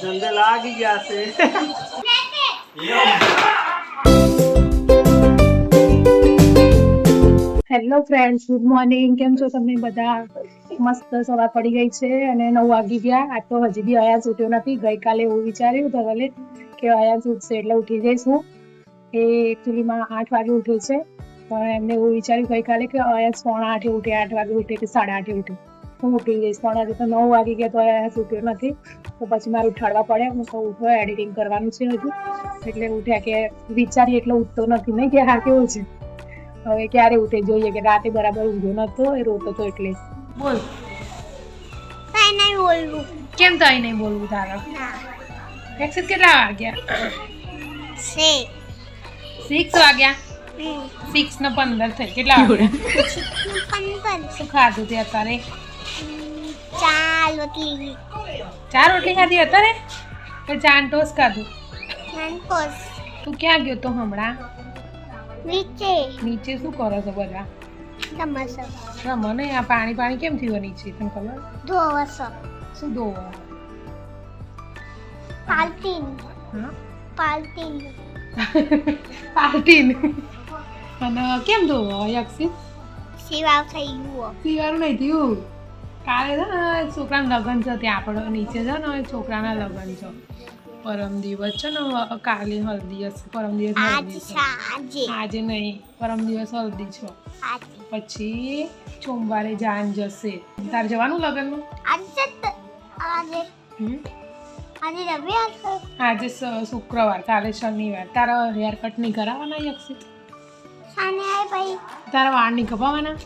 ધંધે લાગી ગયા છે. Hello friends, good morning. કેમ છો તમે બધા? મસ્ત સવાર પડી ગઈ છે અને 9 વાગી ગયા. આ તો હજી બી અયાન ઉઠ્યો નથી. ગઈકાલે એવું વિચાર્યું ધવલે કે અયાન ઉઠશે એટલે ઉઠી જઈશું. એ એકચ્યુઅલીમાં 8 વાગે ઉઠ્યો છે, પણ એમને એવું વિચાર્યું ગઈકાલે કે અયાન 7:45 ઉઠે, 8 વાગે ઉઠે કે 8:30 ઉઠે. હું ઉઠી જઈશ, પણ આજે તો 9 વાગી ગયા તો અયાન ઉઠ્યો નથી. તો પછી મારે ઉઠાડવા પડે. હું તો ઉઠો, એડિટિંગ કરવાનું છે હજુ, એટલે ઉઠ્યા કે વિચારીએ એટલે ઉઠતો નથી નહીં કે હા કેવું છે. હવે ક્યારે ઉઠે જોઈએ કે રાતે બરાબર ઊંઘ્યો નતો, એ રોતો તો એટલે. બોલ કઈ નહીં બોલવું. કેમ તો અહીં નહીં બોલવું તારા? એક્સિટ કેટલા વાગ્યા? 6 વાગ્યા. 6 ને 15 થઈ. કેટલા વાગ્યા? શું ખાધું તે અત્યારે? 4 રોટલી. 4 રોટલી ખાધી અત્યારે કે 4 ટોસ ખાધું? તું ક્યાં ગયો તો હમણાં? નીચે શું કરો છો બધા? રમો ને. આ પાણી કેમ થયું નીચે તને ખબર? શું ધોવા? પાર્ટીન. અને કેમ ધોવો યક્ષિત? સીવાનું નહીં થયું. કાલે છે ને છોકરાના લગ્ન છે, ત્યાં આપણે નીચે છે ને છોકરાના લગ્ન છે. પરમ દિવસ છે ને, કાલે હલ્દી હશે. પરમ દિવસ આજે નહીં, પરમ દિવસ હલ્દી છે. પછી સોમવારે જાન જશે. તારે જવાનું લગ્નમાં? આજે શુક્રવાર, કાલે શનિવાર. તારા હેર કટ નહીં કરાવવાના યક્ષિત? તારા વાળ નહીં કપાવવાના?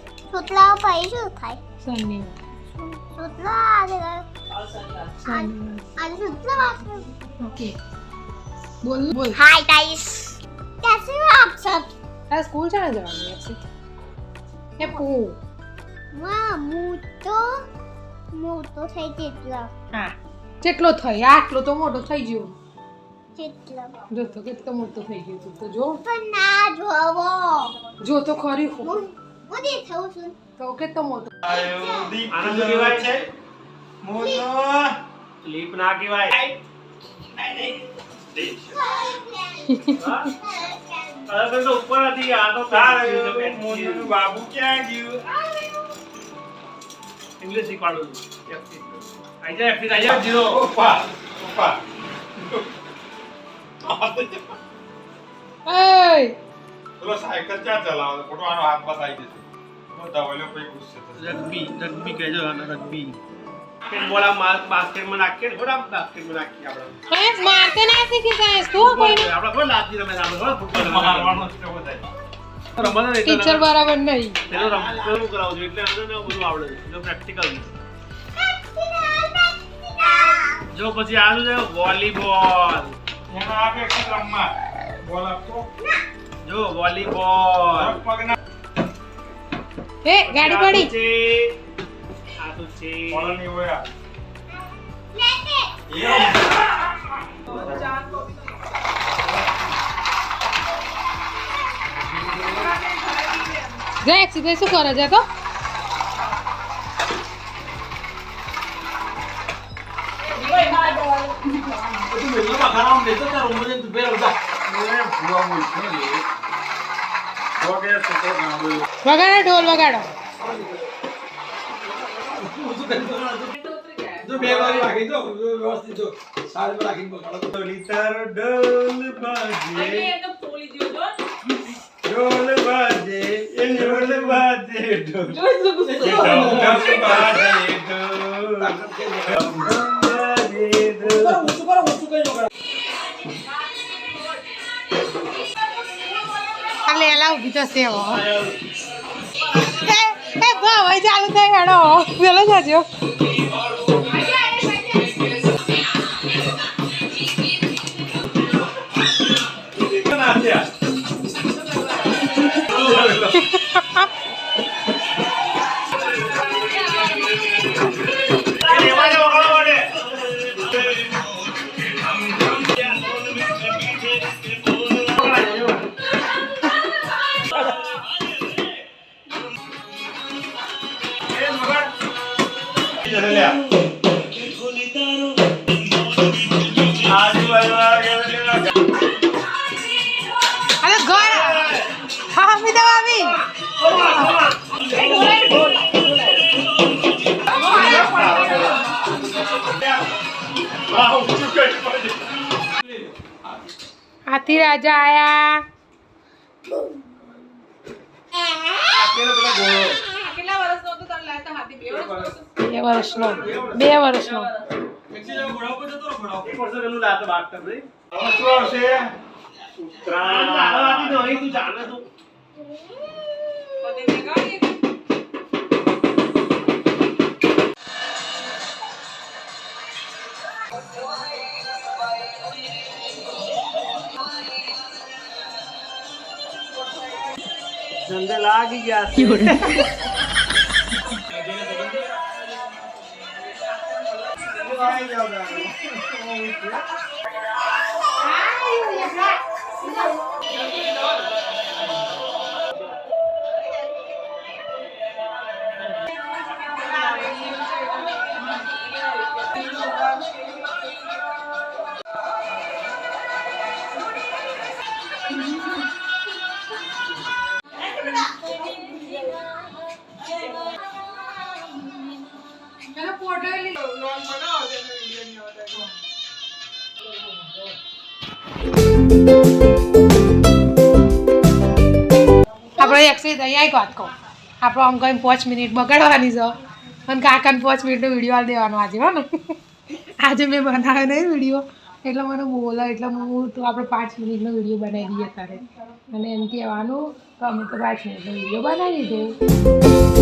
શનિવાર. ઓકે, બોલ બોલ. हाय गाइस, कैसे हो आप सब? તારે સ્કૂલ છે ને જવાનું યક્ષિત? એ પૂ મોટો થઈ જેટલો. હા, જેટલો થઈ આટલો તો મોટો થઈ ગયો. જો તો કેટલો મોટો થઈ ગયો તું તો જો. પણ ના જોવો. જો તો ખરી હું હું દેખાઉં છું. તો કેટલો મોટો. આનંદ કહેવાય છે મોટો. સ્લીપ ના કહેવાય. અરે તો ઉપર હતી. આ તો મોટું બાબુ ક્યાં ગયું? ઇંગ્લિશ શીખવાડું છું. આઈ જા એફી આઈ જા જીરો. ઓપા એય ચલો સાયકલ ક્યાં ચલાવો? ફોટોવાનો હાથ બતાવી દેજો. દવાઈલો કોઈ પૂછશે તો. રગ્બી કહેજો. રગ્બી બોલા બાસ્કેટમાં નાખીએ. થોડા બાસ્કેટમાં નાખીએ આપણે. મારતે ના શીખી જાય તું કોઈ આપણે કોઈ લાગતી રમે આપણે ફૂટબોલ મારવાનો છે બધા. રમવાનો નહીં. ટીચર બરાબર નહીં. પેલો રમવાનું કરાવું છું એટલે અંદર બધું આવડે છે. એટલે પ્રેક્ટિકલ. જો પછી આનું છે વોલીબોલ. એમાં આપે એક રમવા બોલ આપતો. જો વોલીબોલ. પગના એ ગાડી પડી. આ તો છે બોલની હોય. જય સીધે શું કરે છે તો? વગાડો ઢોલ વગાડો. જો બે વાર રાખી દો વ્યવસ્થિત. જો સારી પર રાખીને બોલ. તારો ઢોલ બાજે ઢોલ બાજે એ ઢોલ બાજે ઢોલ લેલા ઉભી થશે હવે. ચાલુ થાય હેડો પેલો જાજો. અરે ઘર હા મીતા ભાભી હાથી રાજા આયા બે વર્ષનો ધંધે લાગી ગયા આપણે એક્સરસાઇઝ અહીંયા વાત કહું આપણો આમ કઈ 5 મિનિટ બગાડવાની છે અને કાકાને 5 મિનિટનો વિડીયો આલી દેવાનો આજે હો ને આજે મેં બનાવ્યો નહીં વિડીયો એટલે મને બોલો એટલે હું તો આપણે 5 મિનિટનો વિડીયો બનાવી દઈએ તારે અને એમ કહેવાનું તો અમે તો 5 મિનિટનો વિડીયો બનાવી દીધો